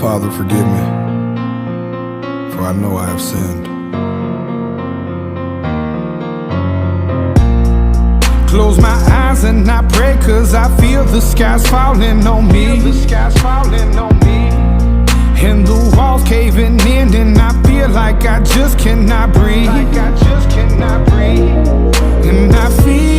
Father, forgive me, for I know I have sinned. Close my eyes and I pray, 'cause I feel the skies falling on me. And the walls caving in, and I feel like I just cannot breathe. And I feel